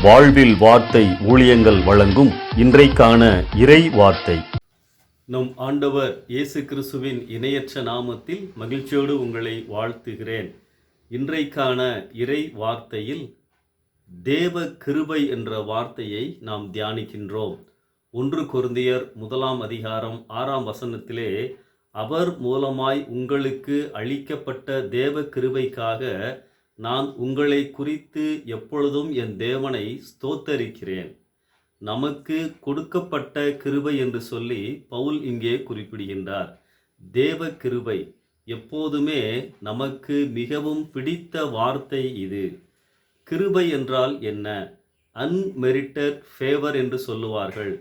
வாழ்வில் வார்த்தை ஊழியங்கள் வழங்கும் இன்றைக்கான இறை வார்த்தை. நம் ஆண்டவர் இயேசு கிறிஸ்துவின் இணையற்ற நாமத்தில் மகிழ்ச்சியோடு உங்களை வாழ்த்துகிறேன். இன்றைக்கான இறை வார்த்தையில் தேவ கிருபை என்ற வார்த்தையை நாம் தியானிக்கின்றோம். 1 கொரிந்தியர் 1 அதிகாரம் 6 வசனத்திலே, அவர் மூலமாய் உங்களுக்கு அளிக்கப்பட்ட தேவ கிருபைக்காக நான் உங்களை குறித்து எப்பொழுதும் என் தேவனை ஸ்தோத்தரிக்கிறேன். நமக்கு கொடுக்கப்பட்ட கிருபை என்று சொல்லி பவுல் இங்கே குறிப்பிடுகின்றார். தேவ கிருபை எப்போதுமே நமக்கு மிகவும் பிடித்த வார்த்தை இது. கிருபை என்றால் என்ன? அன்மெரிட்டட் ஃபேவர் என்று சொல்லுவார்கள்.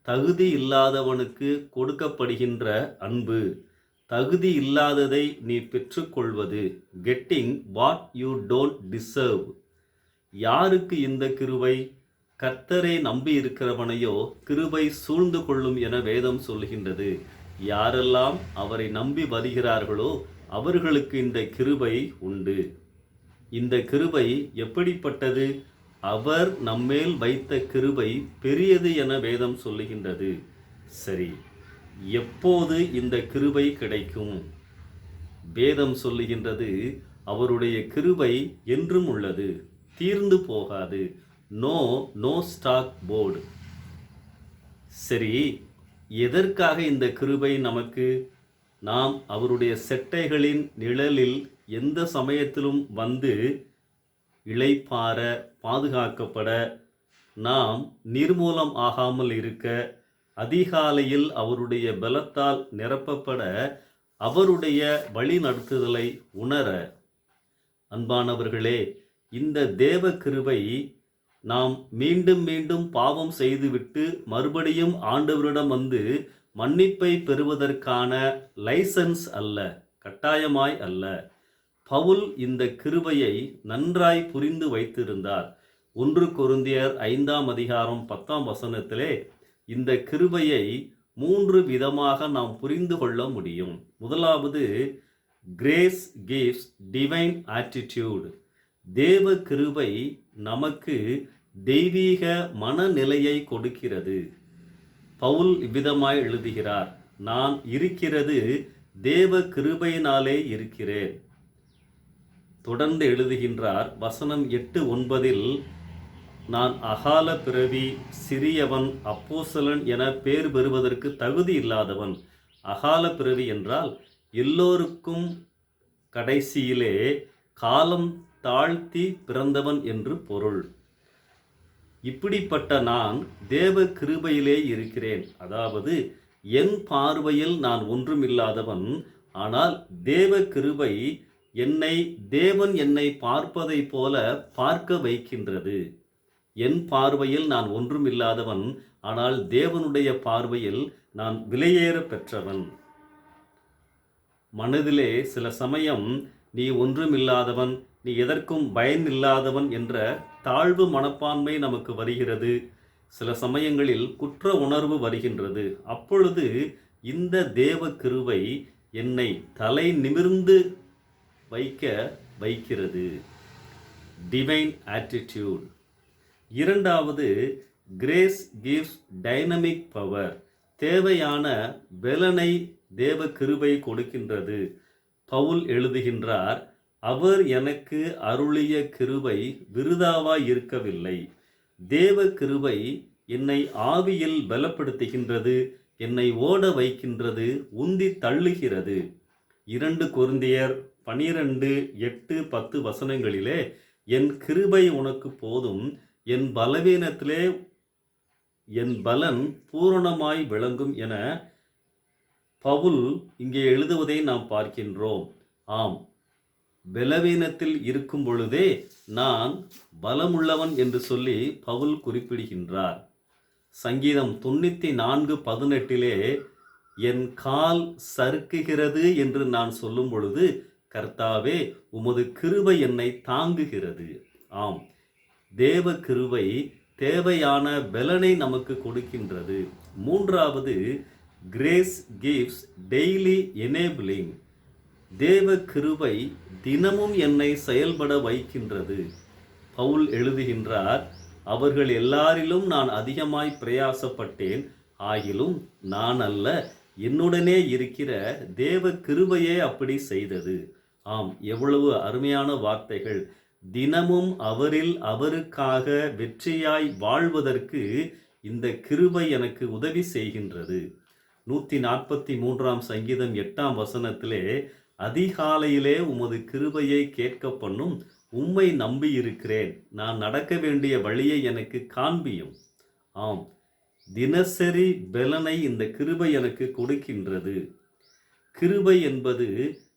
தகுதி இல்லாதவனுக்கு கொடுக்கப்படுகின்ற அன்பு. தகுதி இல்லாததை நீ பெற்றுக்கொள்வது. Getting what you don't deserve. யாருக்கு இந்த கிருபை? கர்த்தரை நம்பி இருக்கிறவனையோ கிருபை சூழ்ந்து கொள்ளும் என வேதம் சொல்கின்றது. யாரெல்லாம் அவரை நம்பி வருகிறார்களோ அவர்களுக்கு இந்த கிருபை உண்டு. இந்த கிருபை எப்படிப்பட்டது? அவர் நம்மேல் வைத்த கிருபை பெரியது என வேதம் சொல்லுகின்றது. சரி, எப்போது இந்த கிருபை கிடைக்கும்? வேதம் சொல்லுகின்றது, அவருடைய கிருபை என்றும் உள்ளது, தீர்ந்து போகாது. No stock board. சரி, எதற்காக இந்த கிருபை நமக்கு? நாம் அவருடைய செட்டைகளின் நிழலில் எந்த சமயத்திலும் வந்து இளைப்பாற, பாதுகாக்கப்பட, நாம் நிர்மூலம் ஆகாமல் இருக்க, அதிகாலையில் அவருடைய பலத்தால் நிரப்பப்பட, அவருடைய வழி நடத்துதலை உணர. அன்பானவர்களே, இந்த தேவ கிருபை நாம் மீண்டும் மீண்டும் பாவம் செய்துவிட்டு மறுபடியும் ஆண்டவரிடம் வந்து மன்னிப்பை பெறுவதற்கான லைசன்ஸ் அல்ல, கட்டாயமாய் அல்ல. பவுல் இந்த கிருபையை நன்றாய் புரிந்து வைத்திருந்தார். 1 கொரிந்தியர் 5 அதிகாரம் 10 வசனத்திலே இந்த கிருபையை 3 விதமாக நாம் புரிந்து கொள்ள முடியும். முதலாவது, கிரேஸ் கிவ்ஸ் டிவைன் ஆட்டிடியூட். தேவ கிருபை நமக்கு தெய்வீக மனநிலையை கொடுக்கிறது. பவுல் இவ்விதமாய் எழுதுகிறார், நான் இருக்கிறது தேவ கிருபையினாலே இருக்கிறேன். தொடர்ந்து எழுதுகின்றார், வசனம் 8-9, நான் அகால பிறவி, சிறியவன், அப்போஸ்தலன் என பேர் பெறுவதற்கு தகுதி இல்லாதவன். அகால பிறவி என்றால் எல்லோருக்கும் கடைசியிலே காலம் தாழ்த்தி பிறந்தவன் என்று பொருள். இப்படிப்பட்ட நான் தேவ கிருபையிலே இருக்கிறேன். அதாவது என் பார்வையில் நான் ஒன்றுமில்லாதவன், ஆனால் தேவ கிருபை தேவன் என்னை பார்ப்பதை போல பார்க்க வைக்கின்றது. என் பார்வையில் நான் ஒன்றுமில்லாதவன், ஆனால் தேவனுடைய பார்வையில் நான் விலையேற பெற்றவன். மனதிலே சில சமயம் நீ ஒன்றுமில்லாதவன், நீ எதற்கும் பயன் இல்லாதவன் என்ற தாழ்வு மனப்பான்மை நமக்கு வருகிறது. சில சமயங்களில் குற்ற உணர்வு வருகின்றது. அப்பொழுது இந்த தேவ கிருபை என்னை தலை நிமிர்ந்து வைக்கிறது. Divine attitude. இரண்டாவது, கிரேஸ் கிவ்ஸ் டைனமிக் பவர். தேவையான பலனை தேவ கிருபை கொடுக்கின்றது. பவுல் எழுதுகின்றார், அவர் எனக்கு அருளிய கிருபை விருதாவாய் இருக்கவில்லை. தேவ கிருபை என்னை ஆவியில் பலப்படுத்துகின்றது, என்னை ஓட வைக்கின்றது, உந்தி தள்ளுகிறது. 2 கொரிந்தியர் 12:8-10 வசனங்களிலே, என் கிருபை உனக்கு போதும், என் பலவீனத்திலே என் பலன் பூரணமாய் விளங்கும் என பவுல் இங்கே எழுதுவதை நாம் பார்க்கின்றோம். ஆம், பலவீனத்தில் இருக்கும் பொழுதே நான் பலமுள்ளவன் என்று சொல்லி பவுல் குறிப்பிடுகின்றார். சங்கீதம் 94:18, என் கால் சறுக்குகிறது என்று நான் சொல்லும் பொழுது, கர்த்தாவே உமது கிருபை என்னை தாங்குகிறது. ஆம், தேவ கிருபை தேவையான பலனை நமக்கு கொடுக்கின்றது. மூன்றாவது, கிரேஸ் கிவ்ஸ் டெய்லி எனேபிளிங். தேவ கிருபை தினமும் என்னை செயல்பட வைக்கின்றது. பவுல் எழுதுகின்றார், அவர்கள் எல்லாரிலும் நான் அதிகமாய் பிரயாசப்பட்டேன். ஆகிலும் நான் அல்ல, என்னுடனே இருக்கிற தேவ கிருபையே அப்படி செய்தது. ஆம், எவ்வளவு அருமையான வார்த்தைகள்! தினமும் அவரில் அவருக்காக வெற்றியாய் வாழ்வதற்கு இந்த கிருபை எனக்கு உதவி செய்கின்றது. 143ஆம் சங்கீதம் 8ஆம் வசனத்திலே, அதிகாலையிலே உமது கிருபையை கேட்க பண்ணும், உம்மை நம்பியிருக்கிறேன், நான் நடக்க வேண்டிய வழியை எனக்கு காண்பியும். ஆம், தினசரி பலனை இந்த கிருபை எனக்கு கொடுக்கின்றது. கிருபை என்பது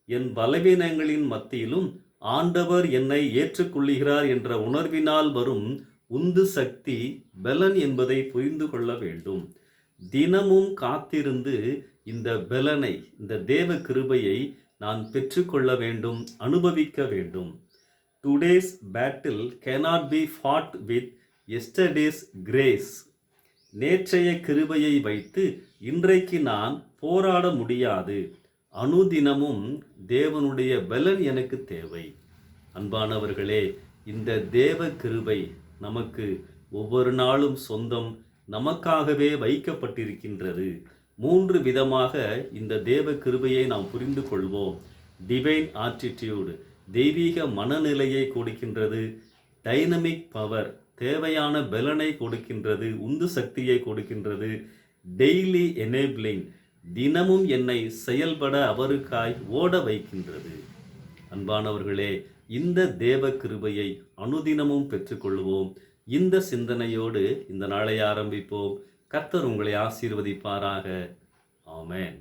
என் பலவீனங்களின் மத்தியிலும் ஆண்டவர் என்னை ஏற்றுக்கொள்கிறார் என்ற உணர்வினால் வரும் உந்து சக்தி, பலன் என்பதை புரிந்து கொள்ள வேண்டும். தினமும் காத்திருந்து இந்த பலனை, இந்த தேவ கிருபையை நான் பெற்றுக்கொள்ள வேண்டும், அனுபவிக்க வேண்டும். Today's battle cannot be fought with yesterday's grace. நேற்றைய கிருபையை வைத்து இன்றைக்கு நான் போராட முடியாது. அனுதினமும் தேவனுடைய பலன் எனக்கு தேவை. அன்பானவர்களே, இந்த தேவ கிருபை நமக்கு ஒவ்வொரு நாளும் சொந்தம், நமக்காகவே வைக்கப்பட்டிருக்கின்றது. 3 விதமாக இந்த தேவ கிருபையை நாம் புரிந்து கொள்வோம். டிவைன் ஆட்டிடியூடு, தெய்வீக மனநிலையை கொடுக்கின்றது. டைனமிக் பவர், தேவையான பலனை கொடுக்கின்றது, உந்து சக்தியை கொடுக்கின்றது. டெய்லி எனேபிளிங், தினமும் என்னை செயல்பட அவருக்காய் ஓட வைக்கின்றது. அன்பானவர்களே, இந்த தேவ கிருபையை அனுதினமும் பெற்றுக்கொள்வோம். இந்த சிந்தனையோடு இந்த நாளை ஆரம்பிப்போம். கர்த்தர் உங்களை ஆசீர்வதிப்பாராக. ஆமென்.